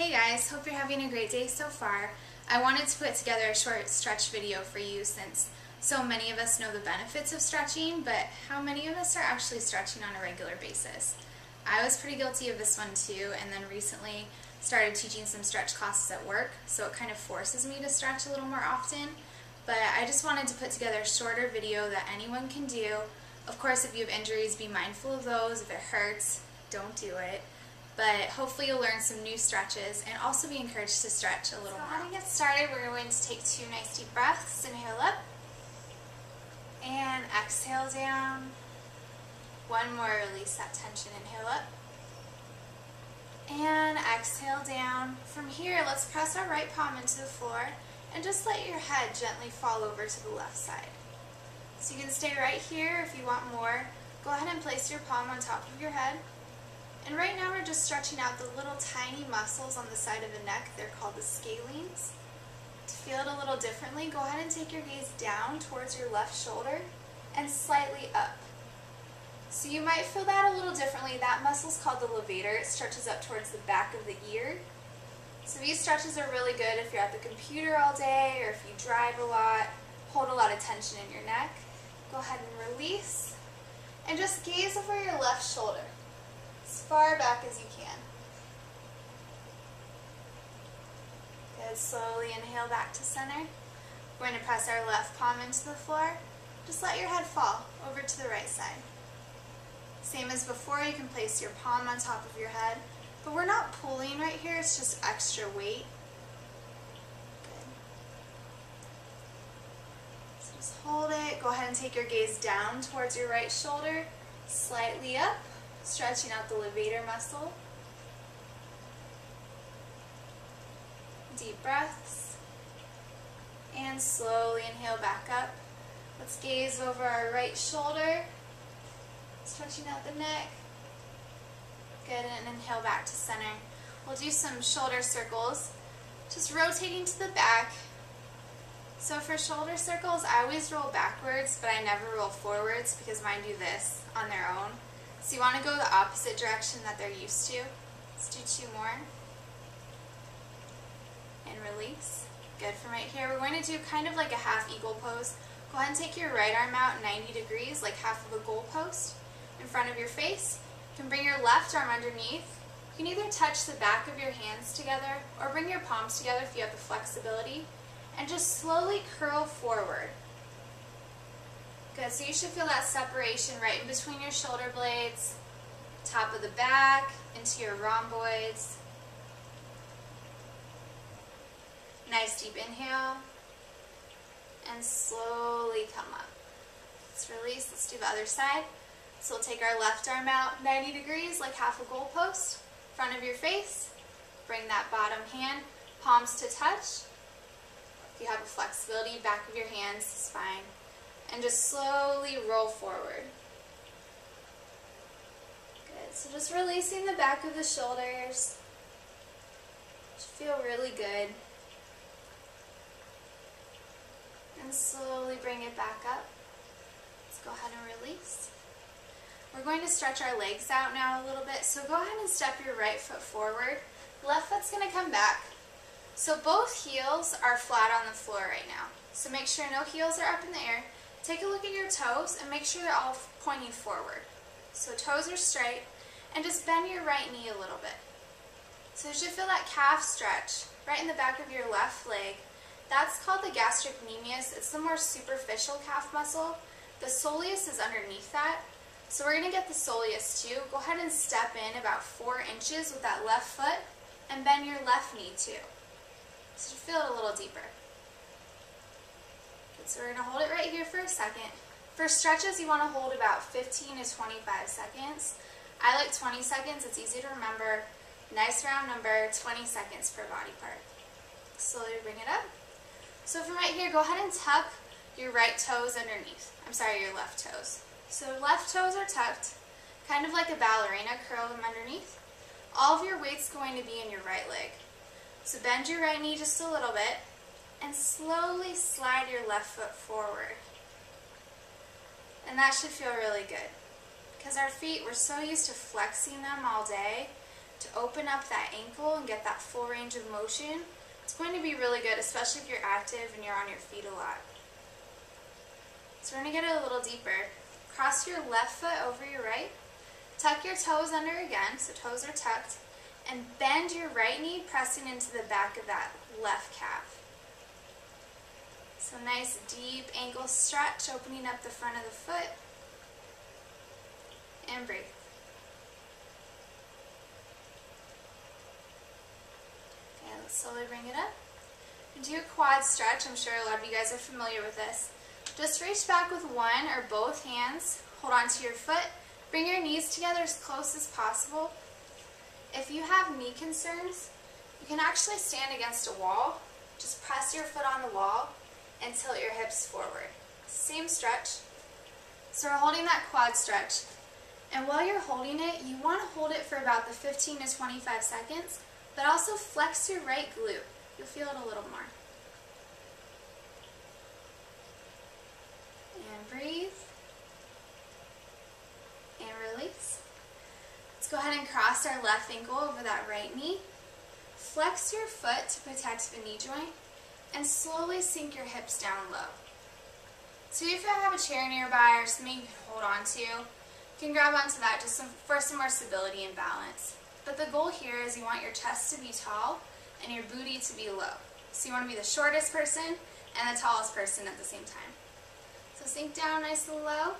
Hey guys, hope you're having a great day so far. I wanted to put together a short stretch video for you since so many of us know the benefits of stretching, but how many of us are actually stretching on a regular basis? I was pretty guilty of this one too, and then recently started teaching some stretch classes at work, so it kind of forces me to stretch a little more often. But I just wanted to put together a shorter video that anyone can do. Of course, if you have injuries, be mindful of those. If it hurts, don't do it. But hopefully you'll learn some new stretches and also be encouraged to stretch a little more. So to get started, we're going to take 2 nice deep breaths. Inhale up and exhale down. One more, release that tension. Inhale up and exhale down. From here, let's press our right palm into the floor and just let your head gently fall over to the left side. So you can stay right here if you want more. Go ahead and place your palm on top of your head. And right now we're just stretching out the little tiny muscles on the side of the neck. They're called the scalenes. To feel it a little differently, go ahead and take your gaze down towards your left shoulder and slightly up. So you might feel that a little differently. That muscle is called the levator. It stretches up towards the back of the ear. So these stretches are really good if you're at the computer all day or if you drive a lot, hold a lot of tension in your neck. Go ahead and release and just gaze over your left shoulder as far back as you can. Good. Slowly inhale back to center. We're going to press our left palm into the floor. Just let your head fall over to the right side. Same as before, you can place your palm on top of your head, but we're not pulling right here, it's just extra weight. Good. So just hold it. Go ahead and take your gaze down towards your right shoulder, slightly up, stretching out the levator muscle. Deep breaths. And slowly inhale back up. Let's gaze over our right shoulder, stretching out the neck. Good, and inhale back to center. We'll do some shoulder circles, just rotating to the back. So for shoulder circles, I always roll backwards, but I never roll forwards because mine do this on their own. So you want to go the opposite direction that they're used to. Let's do 2 more. And release. Good. From right here, we're going to do kind of like a half eagle pose. Go ahead and take your right arm out 90 degrees, like half of a goal post, in front of your face. You can bring your left arm underneath. You can either touch the back of your hands together or bring your palms together if you have the flexibility, and just slowly curl forward. Good, so you should feel that separation right in between your shoulder blades, top of the back, into your rhomboids. Nice deep inhale, and slowly come up. Let's release, let's do the other side. So we'll take our left arm out 90 degrees, like half a goal post, front of your face. Bring that bottom hand, palms to touch. If you have a flexibility, back of your hands is fine. And just slowly roll forward. Good. So just releasing the back of the shoulders. Should feel really good. And slowly bring it back up. Let's go ahead and release. We're going to stretch our legs out now a little bit. So go ahead and step your right foot forward. Left foot's going to come back. So both heels are flat on the floor right now. So make sure no heels are up in the air. Take a look at your toes and make sure they're all pointing forward. So toes are straight, and just bend your right knee a little bit. So you should feel that calf stretch right in the back of your left leg. That's called the gastrocnemius. It's the more superficial calf muscle. The soleus is underneath that. So we're going to get the soleus too. Go ahead and step in about 4 inches with that left foot and bend your left knee too. So feel it a little deeper. So we're going to hold it right here for a second. For stretches, you want to hold about 15 to 25 seconds. I like 20 seconds. It's easy to remember. Nice round number, 20 seconds per body part. Slowly bring it up. So from right here, go ahead and tuck your right toes underneath. I'm sorry, your left toes. So left toes are tucked, kind of like a ballerina, curl them underneath. All of your weight's going to be in your right leg. So bend your right knee just a little bit, and slowly slide your left foot forward. And that should feel really good. Because our feet, we're so used to flexing them all day to open up that ankle and get that full range of motion. It's going to be really good, especially if you're active and you're on your feet a lot. So we're going to get it a little deeper. Cross your left foot over your right. Tuck your toes under again, so toes are tucked. And bend your right knee, pressing into the back of that left calf. So nice deep ankle stretch, opening up the front of the foot. And breathe. Okay, let's slowly bring it up. And do a quad stretch. I'm sure a lot of you guys are familiar with this. Just reach back with one or both hands. Hold on to your foot. Bring your knees together as close as possible. If you have knee concerns, you can actually stand against a wall. Just press your foot on the wall and tilt your hips forward. Same stretch. So we're holding that quad stretch. And while you're holding it, you want to hold it for about the 15 to 25 seconds, but also flex your right glute. You'll feel it a little more. And breathe. And release. Let's go ahead and cross our left ankle over that right knee. Flex your foot to protect the knee joint and slowly sink your hips down low. So if you have a chair nearby or something you can hold on to, you can grab onto that just for some more stability and balance. But the goal here is you want your chest to be tall and your booty to be low. So you want to be the shortest person and the tallest person at the same time. So sink down nice and low,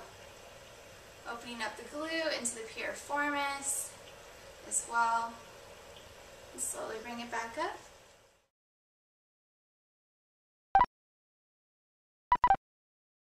opening up the glute into the piriformis as well. And slowly bring it back up.